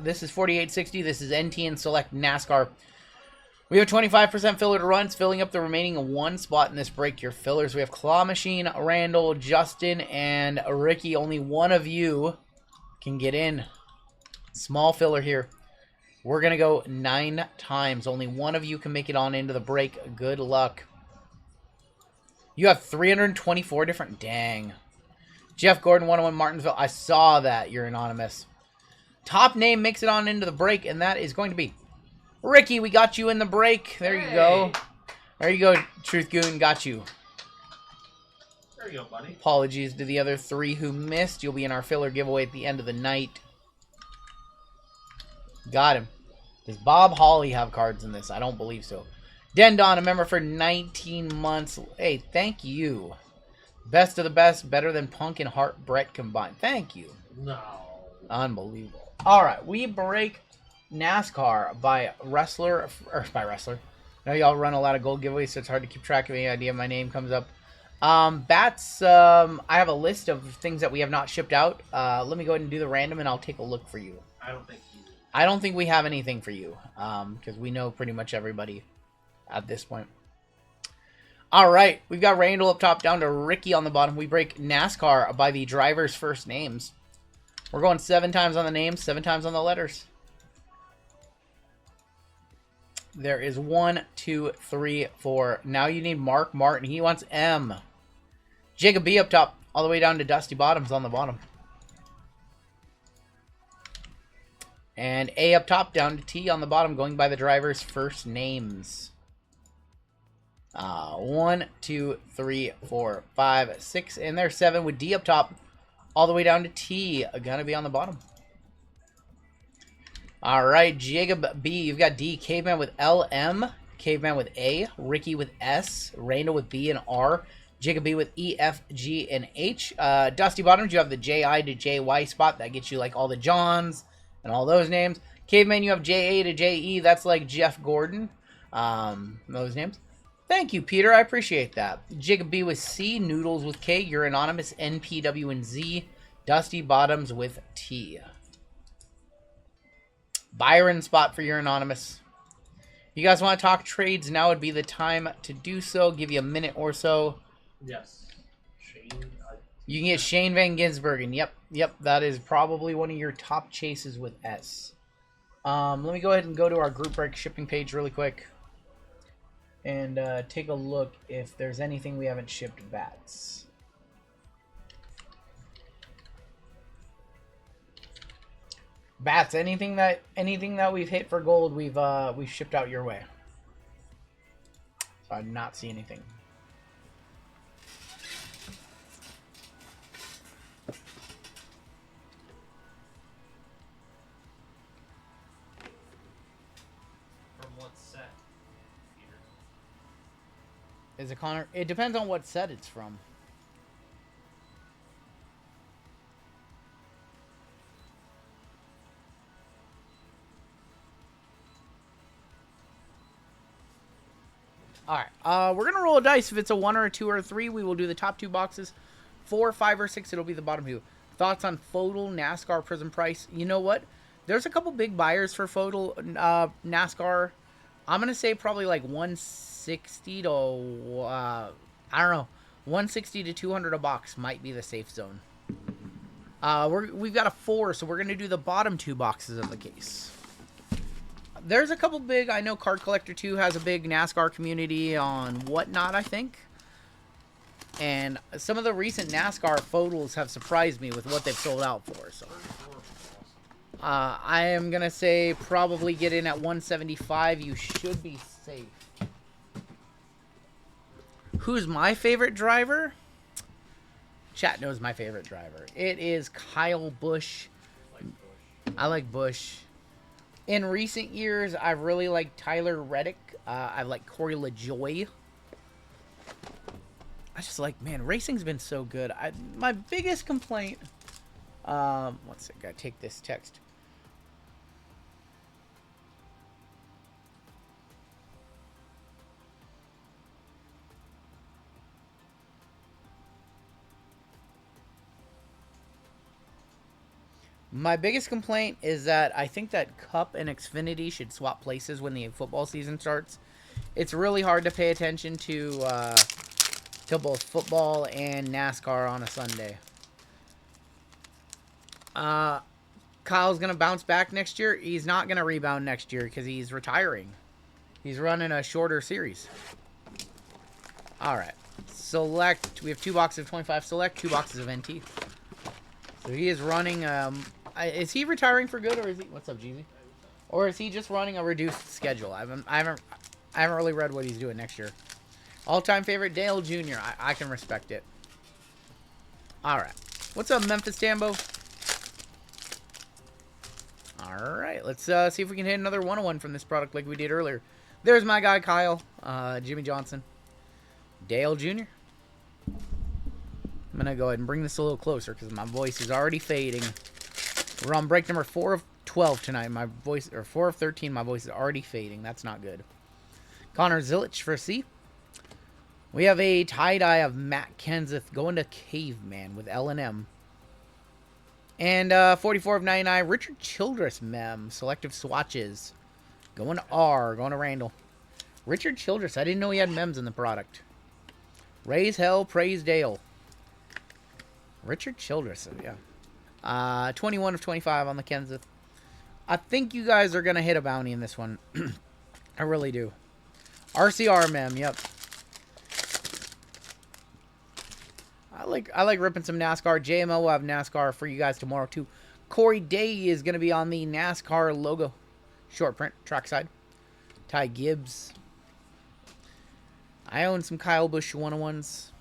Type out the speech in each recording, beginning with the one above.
This is 4860. This is NT and Select NASCAR. We have 25% filler to run. It's filling up the remaining one spot in this break. Your fillers. We have Claw Machine, Randall, Justin, and Ricky. Only one of you can get in. Small filler here. We're going to go 9 times. Only one of you can make it on into the break. Good luck. You have 324 different... Dang. Jeff Gordon, 101 Martinsville. I saw that. You're anonymous. Top name makes it on into the break, and that is going to be Ricky. We got you in the break. There you go. There you go, Truth Goon. Got you. There you go, buddy. Apologies to the other 3 who missed. You'll be in our filler giveaway at the end of the night. Got him. Does Bob Hawley have cards in this? I don't believe so. Dendon, a member for 19 months. Hey, thank you. Best of the best. Better than Punk and Hart Brett combined. Thank you. No. Unbelievable. All right, we break NASCAR by wrestler. I know y'all run a lot of gold giveaways, so it's hard to keep track of any idea my name comes up. Bats, I have a list of things that we have not shipped out. Let me go ahead and do the random, and I'll take a look for you. I don't think we have anything for you, because we know pretty much everybody at this point. All right, we've got Randall up top, down to Ricky on the bottom. We break NASCAR by the driver's first names. We're going 7 times on the names, 7 times on the letters. There is 1, 2, 3, 4. Now you need Mark Martin. He wants M. Jacob B up top, all the way down to Dusty Bottoms on the bottom. And A up top, down to T on the bottom, going by the driver's first names. 1, 2, 3, 4, 5, 6, and there's 7 with D up top. All the way down to T, gonna be on the bottom. All right, Jacob B, you've got D. Caveman with L, M. Caveman with A. Ricky with S. Randall with B and R. Jacob B with E, F, G, and H. Dusty Bottoms, you have the J-I to J-Y spot. That gets you like all the Johns and all those names. Caveman, you have J-A to J-E. That's like Jeff Gordon. Those names. Thank you, Peter. I appreciate that. Jacob B with C. Noodles with K. You're anonymous. N, P, W, and Z. Dusty Bottoms with T. Byron spot for your anonymous. You guys want to talk trades? Now would be the time to do so. Give you a minute or so. Yes. Shane. You can get Shane Van Gisbergen. Yep. That is probably one of your top chases with S. Let me go ahead and go to our group break shipping page really quick. And take a look if there's anything we haven't shipped bats. Bats, anything that we've hit for gold, we've shipped out your way. So I did not see anything. From what set? Is it Connor? It depends on what set it's from. Alright, we're going to roll a dice. If it's a 1 or a 2 or a 3, we will do the top 2 boxes. 4, 5, or 6, it'll be the bottom 2. Thoughts on Fodal NASCAR Prism price? You know what? There's a couple big buyers for Fodal NASCAR. I'm going to say probably like 160 to, I don't know, 160 to 200 a box might be the safe zone. We've got a 4, so we're going to do the bottom 2 boxes of the case. There's a couple big, I know Card Collector 2 has a big NASCAR community on Whatnot, I think. And some of the recent NASCAR photos have surprised me with what they've sold out for. So I am going to say probably get in at 175. You should be safe. Who's my favorite driver? Chat knows my favorite driver. It is Kyle Busch. I like Busch. In recent years, I've really liked Tyler Reddick. I like Corey LaJoie. I just like, man, racing's been so good. My biggest complaint... one sec, gotta take this text. My biggest complaint is that I think that Cup and Xfinity should swap places when the football season starts. It's really hard to pay attention to both football and NASCAR on a Sunday. Uh, Kyle's gonna bounce back next year. He's not gonna rebound next year because he's retiring. He's running a shorter series. All right. Select. We have 2 boxes of 25 Select, 2 boxes of NT. So he is running. Is he retiring for good, or is he? What's up, Jeezy? Or is he just running a reduced schedule? I haven't really read what he's doing next year. All-time favorite Dale Jr. I can respect it. All right. What's up, Memphis Tambo? All right. Let's see if we can hit another 101 from this product like we did earlier. There's my guy Kyle, Jimmy Johnson, Dale Jr. I'm gonna go ahead and bring this a little closer because my voice is already fading. We're on break number 4 of 12 tonight. My voice, or 4 of 13, my voice is already fading. That's not good. Connor Zilic for C. We have a tie-dye of Matt Kenseth going to Caveman with L&M. And 44 of 99, Richard Childress mem. Selective swatches. Going to R, going to Randall. Richard Childress, I didn't know he had mems in the product. Raise hell, praise Dale. Richard Childress, yeah. 21 of 25 on the Kenseth. I think you guys are going to hit a bounty in this one. I really do. RCR mem, yep. I like ripping some NASCAR. JML will have NASCAR for you guys tomorrow, too. Corey Day is going to be on the NASCAR logo. Short print, trackside. Ty Gibbs. I own some Kyle Busch 101s.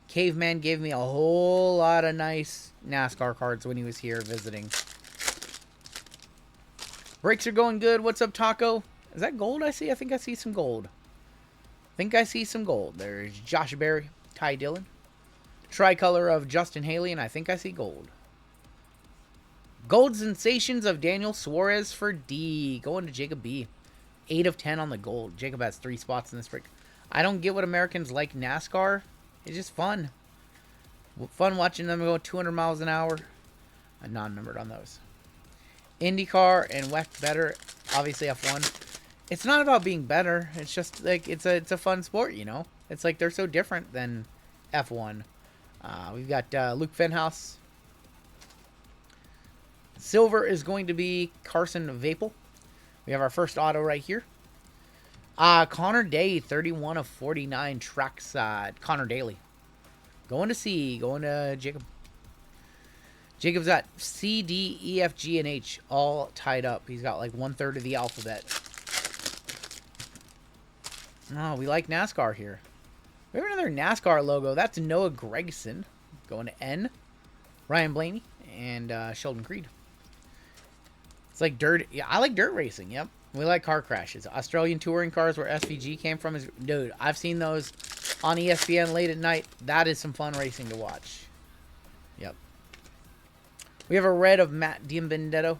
Caveman gave me a whole lot of nice NASCAR cards when he was here visiting. Breaks are going good. What's up, Taco? Is that gold I see? I think I see some gold. There's Josh Berry, Ty Dillon. Tricolor of Justin Haley, and I think I see gold. Gold sensations of Daniel Suarez for D. Going to Jacob B. 8 of 10 on the gold. Jacob has 3 spots in this break. I don't get what Americans like NASCAR. It's just fun. Fun watching them go 200 miles an hour. I'm non-numbered on those. IndyCar and WEC better. Obviously F1. It's not about being better. It's just like it's a fun sport, you know. It's like they're so different than F1. We've got Luke Fenhouse. Silver is going to be Carson Vapel. We have our first auto right here. Connor Day, 31 of 49 trackside. Connor Daly. Going to C. Going to Jacob. Jacob's got C, D, E, F, G, and H all tied up. He's got like 1/3 of the alphabet. Oh, we like NASCAR here. We have another NASCAR logo. That's Noah Gregson. Going to N. Ryan Blaney and Sheldon Creed. It's like dirt. Yeah, I like dirt racing. Yep. We like car crashes. Australian touring cars where SVG came from. Dude, I've seen those on ESPN late at night. That is some fun racing to watch. Yep. We have a red of Matt Diambendetto.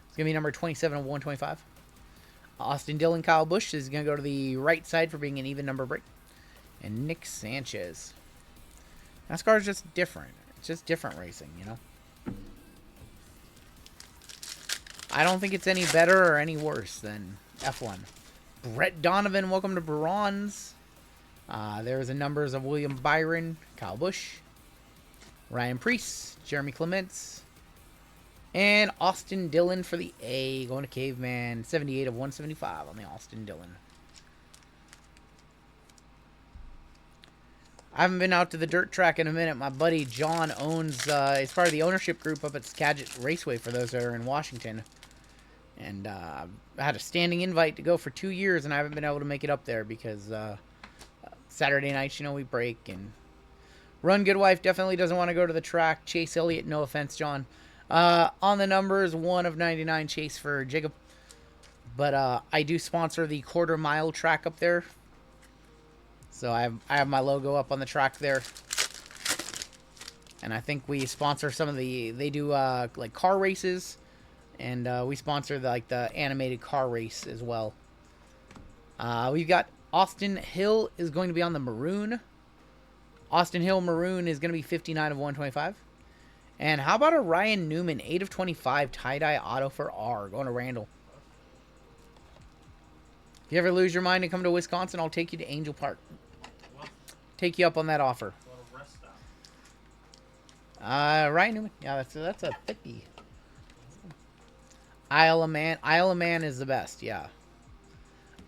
It's going to be number 27 of 125. Austin Dillon, Kyle Busch is going to go to the right side for being an even number break. And Nick Sanchez. NASCAR is just different. It's just different racing, you know. I don't think it's any better or any worse than F1. Brett Donovan, welcome to Bronze. There's the numbers of William Byron, Kyle Busch, Ryan Preece, Jeremy Clements, and Austin Dillon for the A. Going to Caveman, 78 of 175 on the Austin Dillon. I haven't been out to the dirt track in a minute. My buddy John owns, he's part of the ownership group up at Skagit Raceway for those that are in Washington. And I had a standing invite to go for 2 years, and I haven't been able to make it up there because Saturday nights, you know, we break. And Run Good Wife definitely doesn't want to go to the track. Chase Elliott, no offense, John. On the numbers, 1 of 99 Chase for Jacob. But I do sponsor the quarter mile track up there. So I have my logo up on the track there. And I think we sponsor some of they do like car races. And we sponsor the animated car race as well. We've got Austin Hill is going to be on the maroon. Austin Hill maroon is going to be 59 of 125. And how about a Ryan Newman, 8 of 25, tie-dye auto for R, going to Randall. If you ever lose your mind and come to Wisconsin, I'll take you to Angel Park. Take you up on that offer. Ryan Newman. Yeah, that's a 50. Isle of Man. Isle of Man is the best, yeah.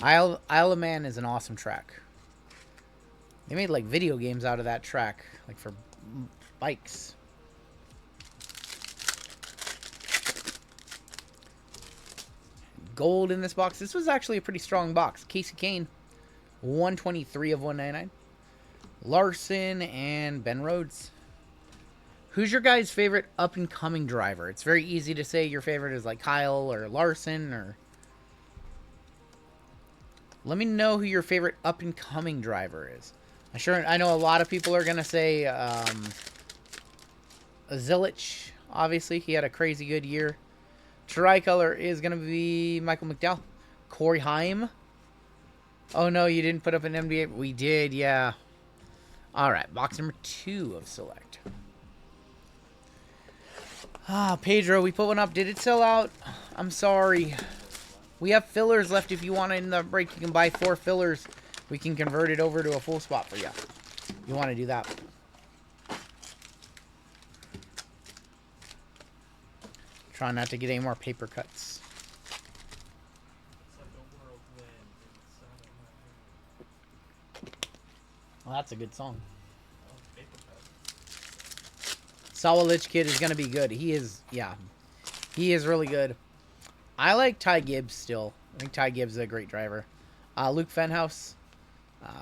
Isle of Man is an awesome track. They made, like, video games out of that track, like, for bikes. Gold in this box. This was actually a pretty strong box. Casey Kane, 123 of 199. Larson and Ben Rhodes. Who's your guys' favorite up-and-coming driver? It's very easy to say your favorite is like Kyle or Larson or... Let me know who your favorite up-and-coming driver is. I know a lot of people are going to say Zilich. Obviously, he had a crazy good year. Tricolor is going to be Michael McDowell. Corey Haim. Oh, no, you didn't put up an NBA. We did, yeah. All right, box number 2 of Select. Pedro, we put one up. Did it sell out? I'm sorry. We have fillers left. If you want it in the break, you can buy 4 fillers. We can convert it over to a full spot for you. You want to do that. Try not to get any more paper cuts. Well, that's a good song. Sawalich Kid is going to be good. He is, yeah. He is really good. I like Ty Gibbs still. I think Ty Gibbs is a great driver. Luke Fenhouse.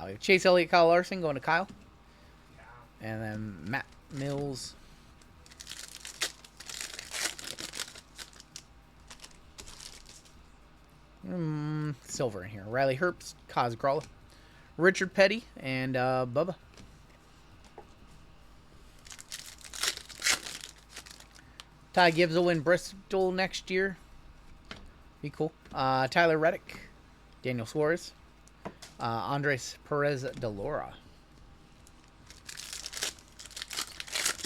We have Chase Elliott, Kyle Larson going to Kyle. And then Matt Mills. Silver in here. Riley Herbst, Kaz Gralla. Richard Petty, and Bubba. Ty Gibbs will win Bristol next year. Be cool. Tyler Reddick. Daniel Suarez. Andres Perez de Laura.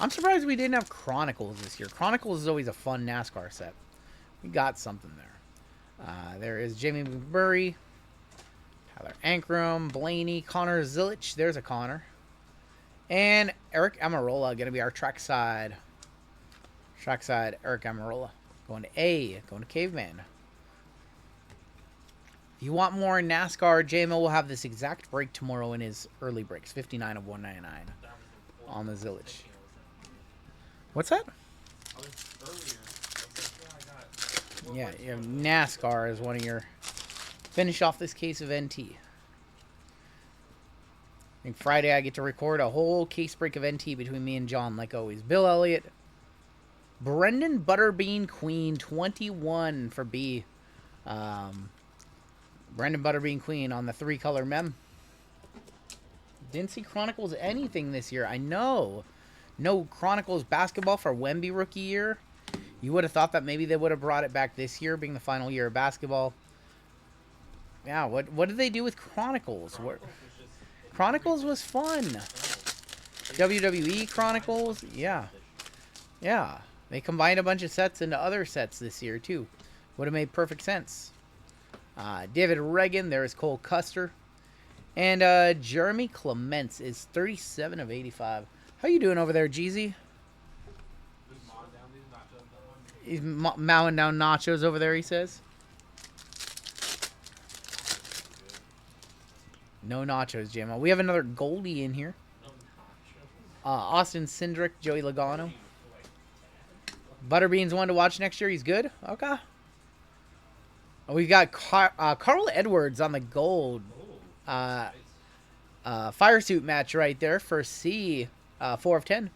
I'm surprised we didn't have Chronicles this year. Chronicles is always a fun NASCAR set. We got something there. There is Jamie McBurry. Tyler Ankrum. Blaney. Connor Zilich. There's a Connor. And Eric Amarola going to be our trackside. Trackside, Eric Amarola. Going to A. Going to Caveman. If you want more NASCAR, JMO will have this exact break tomorrow in his early breaks. 59 of 199 on the Zilich. What's that? Yeah, NASCAR is one of your... Finish off this case of NT. I think Friday I get to record a whole case break of NT between me and John, like always. Bill Elliott. Brendan Butterbean Queen, 21 for B. Brendan Butterbean Queen on the 3-color mem. Didn't see Chronicles anything this year. I know. No Chronicles basketball for Wemby rookie year. You would have thought that maybe they would have brought it back this year, being the final year of basketball. Yeah, what did they do with Chronicles? Chronicles was fun. WWE Chronicles, yeah. Yeah. They combined a bunch of sets into other sets this year, too. Would have made perfect sense. David Reagan, there is Cole Custer. And Jeremy Clements is 37 of 85. How you doing over there, Jeezy? He's mowing down nachos over there, he says. No nachos, JMO. We have another Goldie in here. Austin Cindric, Joey Logano. Butterbean's one to watch next year. He's good. Okay. We got Carl Edwards on the gold. Fire suit match right there for C. 4 of 10.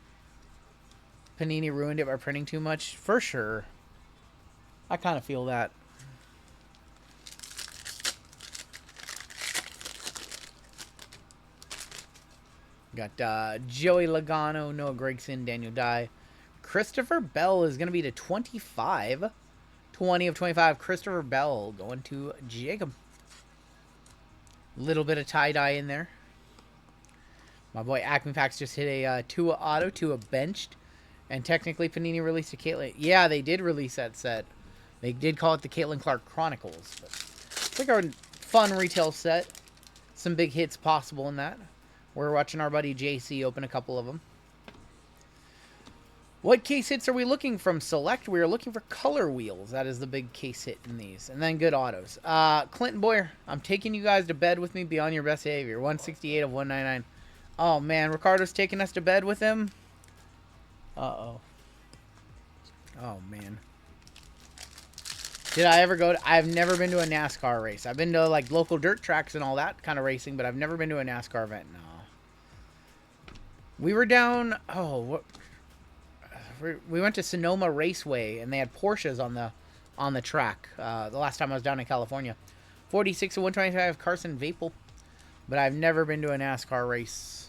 Panini ruined it by printing too much. For sure. I kind of feel that. Got Joey Logano, Noah Gragson, Daniel Dye. Christopher Bell is going to be to 25. 20 of 25. Christopher Bell going to Jacob. Little bit of tie-dye in there. My boy Acme Packs just hit a Tua auto, Tua benched. And technically, Panini released a Caitlin. Yeah, they did release that set. They did call it the Caitlin Clark Chronicles. But it's like a fun retail set. Some big hits possible in that. We're watching our buddy JC open a couple of them. What case hits are we looking from Select? We are looking for color wheels. That is the big case hit in these. And then good autos. Clinton Boyer, I'm taking you guys to bed with me beyond your best behavior. 168 of 199. Oh, man. Ricardo's taking us to bed with him. Uh-oh. Oh, man. Did I ever go to... I've never been to a NASCAR race. I've been to, like, local dirt tracks and all that kind of racing, but I've never been to a NASCAR event. No. We were down... Oh, what... We went to Sonoma Raceway, and they had Porsches on the track the last time I was down in California. 46 of 125, Carson Vapel. But I've never been to a NASCAR race.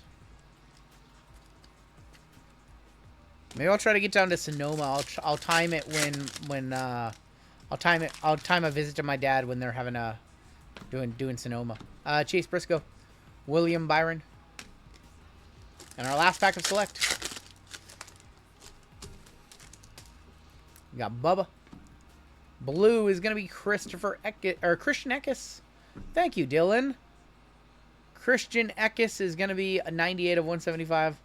Maybe I'll try to get down to Sonoma. I'll time it when I'll time a visit to my dad when they're having a doing Sonoma. Chase Briscoe, William Byron, and our last pack of Select. We got Bubba. Blue is going to be Christian Eckes. Thank you, Dylan. Christian Eckes is going to be a 98 of 175.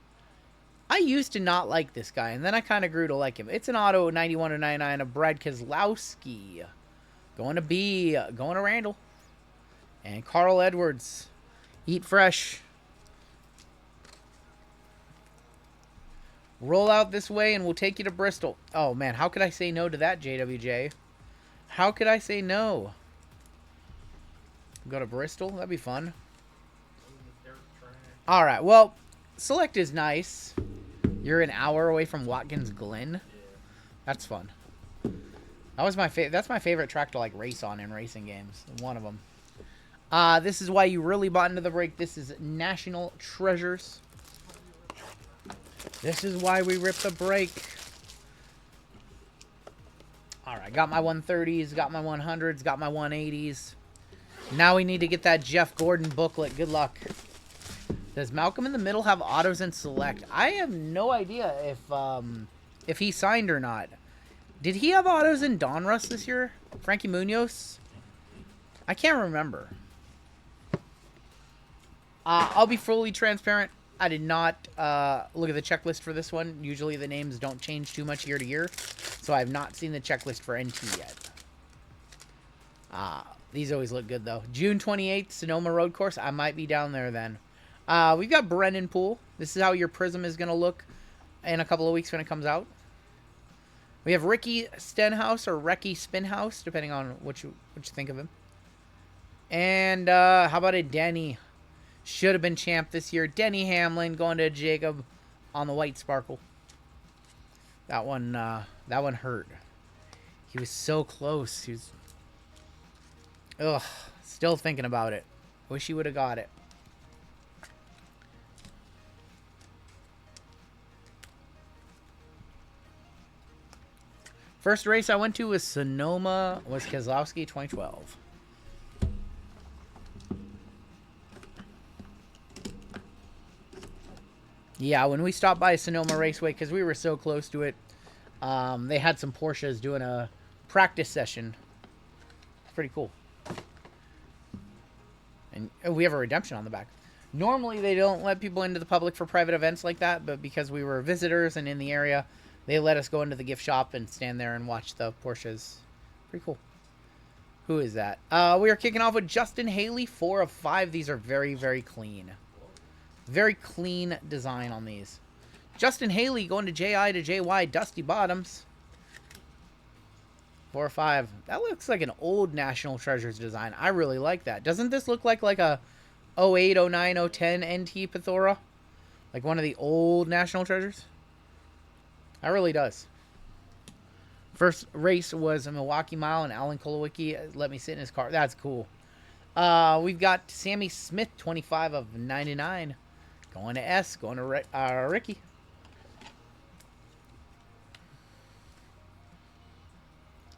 I used to not like this guy, and then I kind of grew to like him. It's an auto 91 of 99 of Brad Keselowski. Going to B. Going to Randall. And Carl Edwards. Eat fresh. Roll out this way and we'll take you to Bristol. Oh, man. How could I say no to that, JWJ? How could I say no? Go to Bristol? That'd be fun. All right. Well, Select is nice. You're an hour away from Watkins Glen. That's fun. That was my that's my favorite track to like race on in racing games. One of them. This is why you really bought into the break. This is National Treasures. This is why we ripped the break. Alright, got my 130s, got my 100s, got my 180s. Now we need to get that Jeff Gordon booklet. Good luck. Does Malcolm in the Middle have autos and Select? I have no idea if he signed or not. Did he have autos in Donruss this year? Frankie Munoz? I can't remember. I'll be fully transparent. I did not look at the checklist for this one. Usually the names don't change too much year to year. So I have not seen the checklist for NT yet. These always look good, though. June 28th, Sonoma Road Course. I might be down there then. We've got Brennan Poole. This is how your Prism is going to look in a couple of weeks when it comes out. We have Ricky Stenhouse or Recky Spinhouse, depending on what you think of him. And how about a Denny? Should have been champ this year. Denny Hamlin going to Jacob on the white sparkle. That one hurt. He was so close. He was... Ugh. Still thinking about it. Wish he would have got it. First race I went to was Sonoma, was Keselowski 2012. Yeah, when we stopped by Sonoma Raceway, because we were so close to it, they had some Porsches doing a practice session. It's pretty cool. And we have a redemption on the back. Normally, they don't let people into the public for private events like that, but because we were visitors and in the area, they let us go into the gift shop and stand there and watch the Porsches. Pretty cool. Who is that? We are kicking off with Justin Haley, 4 of 5. These are very, very clean. Very clean design on these. Justin Haley going to JI to JY, Dusty Bottoms. 4 or 5. That looks like an old National Treasures design. I really like that. Doesn't this look like a 08, 09, 010 NT Pithora? Like one of the old National Treasures? That really does. First race was a Milwaukee Mile, and Alan Kolowicki let me sit in his car. That's cool. We've got Sammy Smith, 25 of 99. Going to S. Going to Ricky.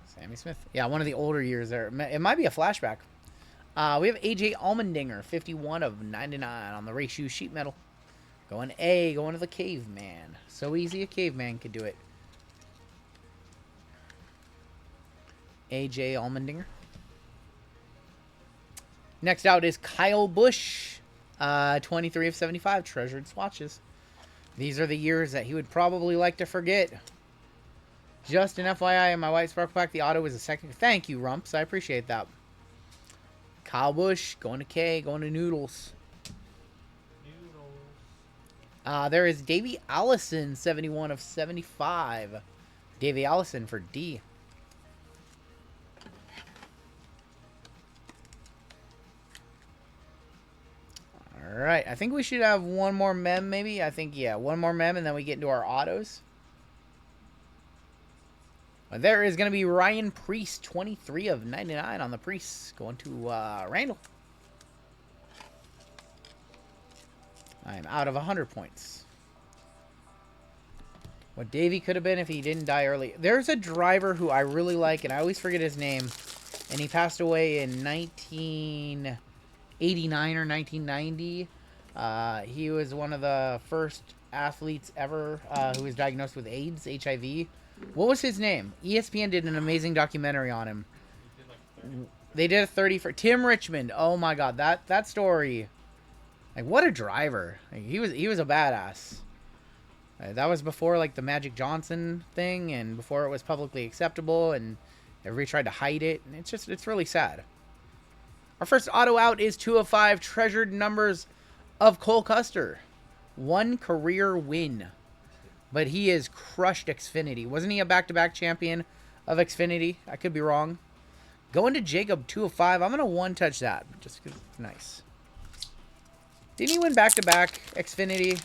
Sammy Smith. Yeah, one of the older years there. It might be a flashback. We have AJ Allmendinger, 51 of 99 on the race shoe sheet metal. Going A, going to the caveman. So easy a caveman could do it. AJ Allmendinger. Next out is Kyle Busch. 23 of 75 treasured swatches. These are the years that he would probably like to forget. Just an FYI, in my white sparkle pack, the auto was a second. Thank you, Rumps. I appreciate that. Kyle Busch, going to K, going to Noodles. There is Davey Allison, 71 of 75. Davey Allison for D. Alright, I think we should have one more mem, maybe. I think, yeah, one more mem, and then we get into our autos. There is going to be Ryan Priest, 23 of 99 on the Priest, going to Randall. I'm out of 100 points. What Davey could have been if he didn't die early. There's a driver who I really like, and I always forget his name. And he passed away in 1989 or 1990. He was one of the first athletes ever who was diagnosed with AIDS, HIV. What was his name? ESPN did an amazing documentary on him. They did a 30 for Tim Richmond. Oh my God, that story. Like, what a driver. Like, he was a badass. That was before like the Magic Johnson thing, and before it was publicly acceptable, and everybody tried to hide it, and it's really sad. Our first auto out is 2 of 5 treasured numbers of Cole Custer. 1 career win. But he has crushed Xfinity. Wasn't he a back-to-back champion of Xfinity? I could be wrong. Going to Jacob, 2 of 5. I'm going to one-touch that, just because it's nice. Didn't he win back-to-back Xfinity?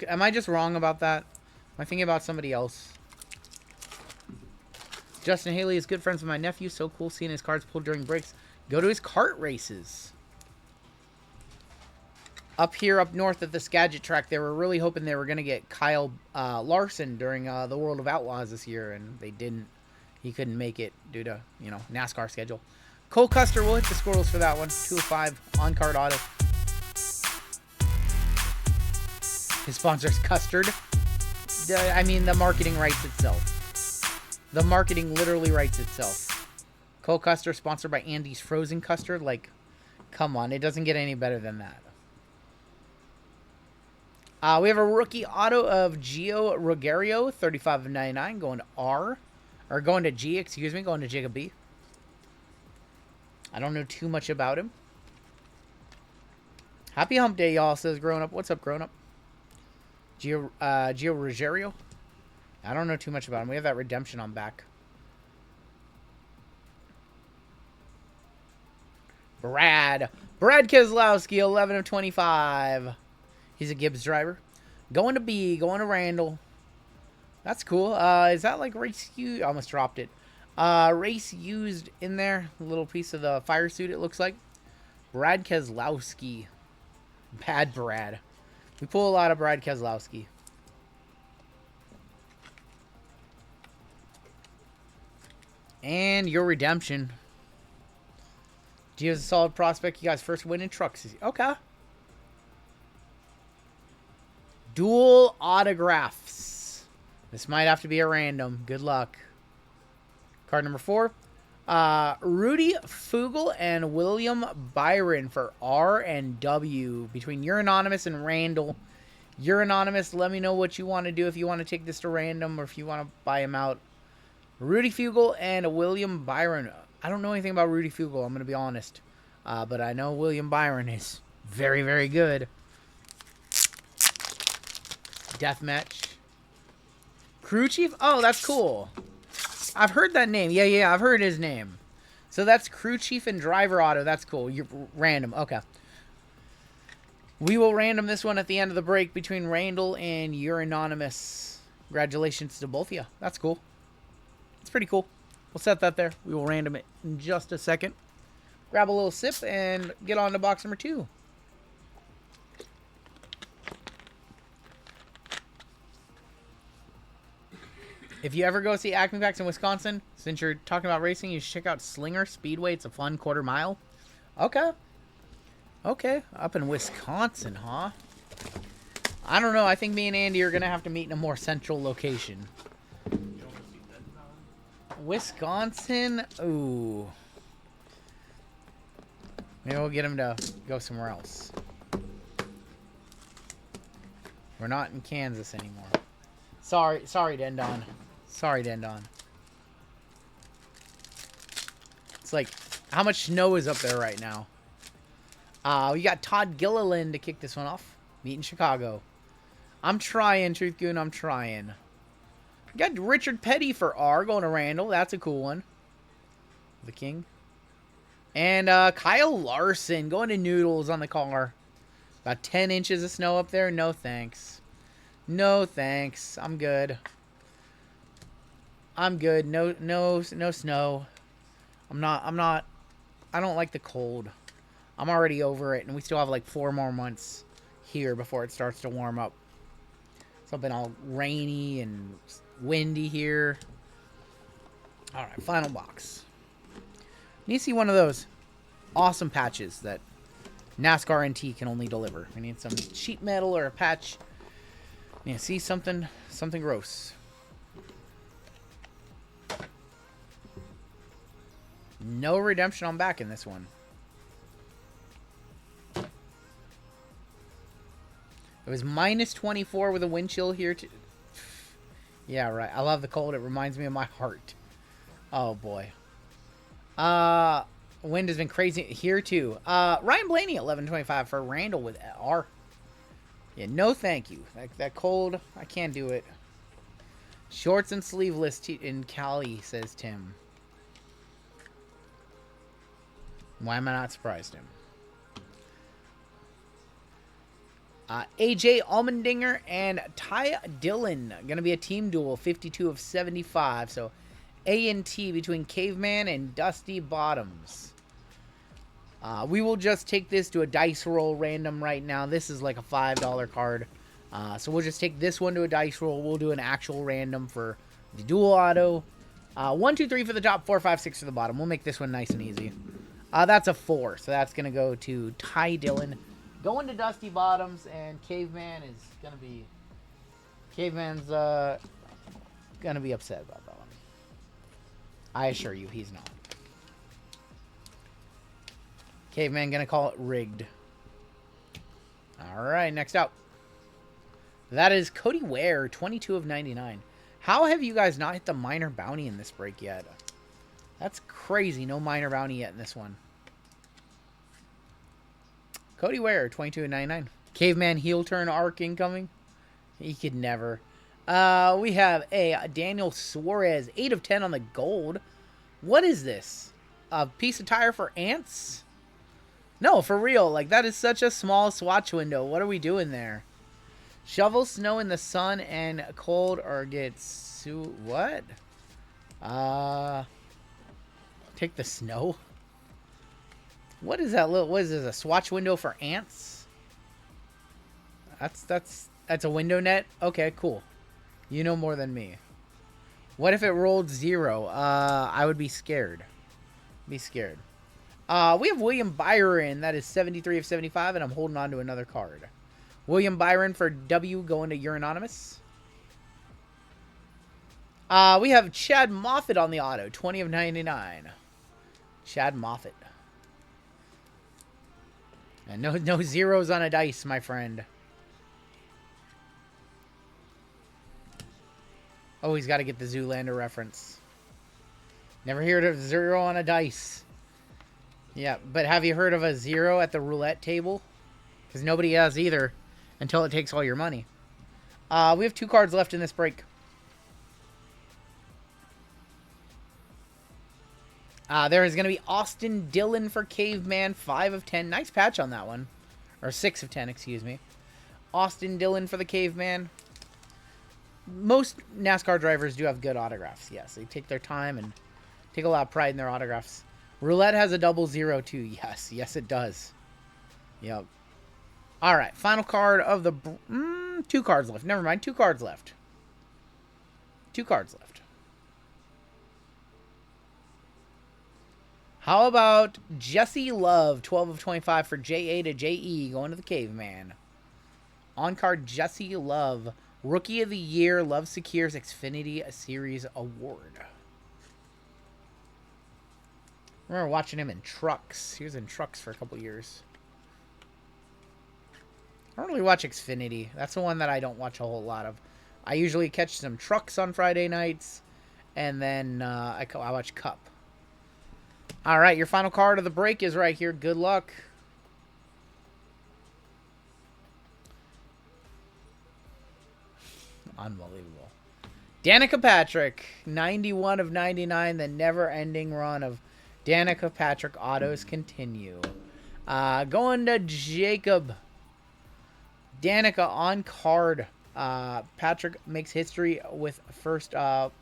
Am I just wrong about that? Am I thinking about somebody else? Justin Haley is good friends with my nephew. So cool seeing his cards pulled during breaks. Go to his kart races. Up here, up north at the Skagit track, they were really hoping they were going to get Kyle Larson during the World of Outlaws this year, and they didn't. He couldn't make it due to, NASCAR schedule. Cole Custer will hit the squirrels for that one. 2 of 5 on-card auto. His sponsor's Custard. I mean, the marketing writes itself. The marketing literally writes itself. Cole Custer, sponsored by Andy's Frozen Custard. Like, come on. It doesn't get any better than that. We have a rookie auto of Gio Rogerio, 35 of 99, going to R. Or going to G, excuse me, going to Jacob B. I don't know too much about him. Happy hump day, y'all, says Grown Up. What's up, Grown Up? Gio Rogerio. I don't know too much about him. We have that redemption on back. Brad Keselowski, 11 of 25. He's a Gibbs driver. Going to B, going to Randall. That's cool. Is that like race used? I almost dropped it. Race used in there. A little piece of the fire suit, it looks like. Brad Keselowski. Bad Brad. We pull a lot of Brad Keselowski. And your redemption. Gio's a solid prospect. You guys first win in trucks. Okay. Dual autographs. This might have to be a random. Good luck. Card number 4. Rudy Fugel and William Byron for R and W. Between your anonymous and Randall. Your anonymous, let me know what you want to do. If you want to take this to random or if you want to buy him out. Rudy Fugel and William Byron. I don't know anything about Rudy Fugel, I'm going to be honest. But I know William Byron is very, very good. Deathmatch. Crew Chief? Oh, that's cool. I've heard that name. Yeah, I've heard his name. So that's Crew Chief and Driver Auto. That's cool. You're random. Okay. We will random this one at the end of the break between Randall and your anonymous. Congratulations to both of you. That's cool. It's pretty cool. We'll set that there. We will random it in just a second. Grab a little sip and get on to box number 2. If you ever go see Acme Packs in Wisconsin, since you're talking about racing, you should check out Slinger Speedway. It's a fun quarter mile. Okay. Okay, up in Wisconsin, huh? I don't know. I think me and Andy are going to have to meet in a more central location. You want to see that now? Wisconsin? Ooh. Maybe we'll get him to go somewhere else. We're not in Kansas anymore. Sorry, Dendon. Sorry, Dendon. It's like, how much snow is up there right now? We got Todd Gilliland to kick this one off. Meet in Chicago. I'm trying, Truth Goon. I'm trying. We got Richard Petty for R going to Randall. That's a cool one. The King. And Kyle Larson going to Noodles on the car. About 10 inches of snow up there. No thanks. No thanks. I'm good. I'm good. No snow. I don't like the cold. I'm already over it, and we still have like 4 more months here before it starts to warm up. Something all rainy and windy here. All right, final box. Need to see one of those awesome patches that NASCAR NT can only deliver. We need some sheet metal or a patch. Yeah, see something gross. No redemption on back in this one. It was minus 24 with a wind chill here. Yeah, right. I love the cold. It reminds me of my heart. Oh, boy. Wind has been crazy here, too. Ryan Blaney, 1125 for Randall with R. Yeah, no thank you. That cold, I can't do it. Shorts and sleeveless in Cali, says Tim. Why am I not surprised, Tim? AJ Allmendinger and Ty Dillon. Going to be a team duel, 52 of 75. So, A&T between Caveman and Dusty Bottoms. We will just take this to a dice roll random right now. This is like a $5 card. So, we'll just take this one to a dice roll. We'll do an actual random for the dual auto. 1, 2, 3 for the top, 4, 5, 6 for the bottom. We'll make this one nice and easy. That's a 4. So, that's going to go to Ty Dillon. Going to Dusty Bottoms, and Caveman is going to be... Caveman's going to be upset about that one. I assure you, he's not. Caveman going to call it rigged. All right, next up. That is Cody Ware, 22 of 99. How have you guys not hit the minor bounty in this break yet? That's crazy. No minor bounty yet in this one. Cody Ware, 22 of 99. Caveman heel turn arc incoming. He could never. We have a Daniel Suarez, 8 of 10 on the gold. What is this? A piece of tire for ants? No, for real. Like, that is such a small swatch window. What are we doing there? Shovel snow in the sun and cold or get what? Take the snow. What is that little? What is this? A swatch window for ants? That's a window net. Okay, cool. You know more than me. What if it rolled 0? I would be scared. We have William Byron. That is 73 of 75, and I'm holding on to another card. William Byron for W going to Euronymous. We have Chad Moffitt on the auto. 20 of 99. Chad Moffitt. And no zeros on a dice, my friend. Oh, he's got to get the Zoolander reference. Never heard of 0 on a dice. Yeah, but have you heard of a 0 at the roulette table? Because nobody has either until it takes all your money. We have 2 cards left in this break. There is going to be Austin Dillon for Caveman, 5 of 10. Nice patch on that one. Or 6 of 10, excuse me. Austin Dillon for the Caveman. Most NASCAR drivers do have good autographs. Yes, they take their time and take a lot of pride in their autographs. Roulette has a 00 too. Yes, it does. Yep. All right, final card of the... 2 cards left. Never mind, 2 cards left. 2 cards left. How about Jesse Love, 12 of 25 for JA to JE, going to the Caveman. On card, Jesse Love, Rookie of the Year, Love secures Xfinity Series award. I remember watching him in Trucks. He was in Trucks for a couple years. I don't really watch Xfinity. That's the one that I don't watch a whole lot of. I usually catch some Trucks on Friday nights, and then I watch Cup. All right, your final card of the break is right here. Good luck. Unbelievable. Danica Patrick, 91 of 99. The never-ending run of Danica Patrick autos continue. Going to Jacob. Danica on card. Patrick makes history with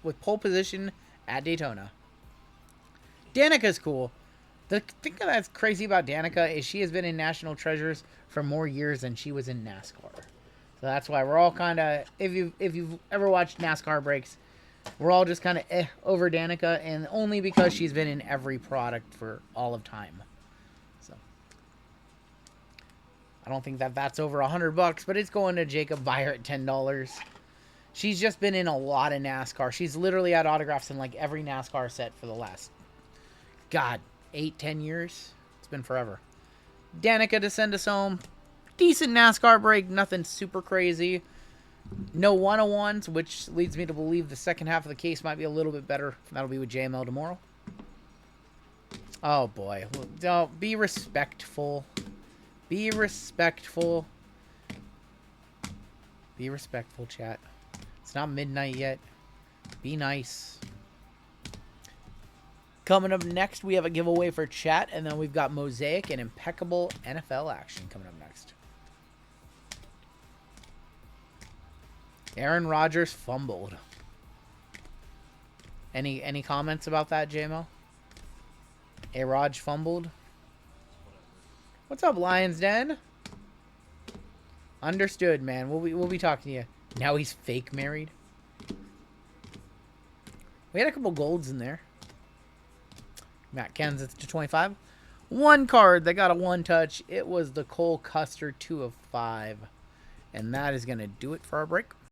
with pole position at Daytona. Danica's cool. The thing that's crazy about Danica is she has been in National Treasures for more years than she was in NASCAR. So that's why we're all kind of, if you've ever watched NASCAR breaks, we're all just kind of over Danica, and only because she's been in every product for all of time. So I don't think that's over $100, but it's going to Jacob Buyer at $10. She's just been in a lot of NASCAR. She's literally had autographs in like every NASCAR set for the last, God, 8-10 years. It's been forever. Danica to send us home. Decent NASCAR break, nothing super crazy. No 101s, which leads me to believe the second half of the case might be a little bit better. That'll be with JML tomorrow. Oh boy, don't be respectful. Be respectful. Be respectful, chat. It's not midnight yet. Be nice. Coming up next, we have a giveaway for chat, and then we've got Mosaic and Impeccable NFL action coming up next. Aaron Rodgers fumbled. Any comments about that, JMO? A-Raj fumbled. What's up, Lions Den? Understood, man. We'll be talking to you. Now he's fake married. We had a couple golds in there. Matt Kenseth to 25. One card that got a one touch. It was the Cole Custer 2 of 5. And that is going to do it for our break.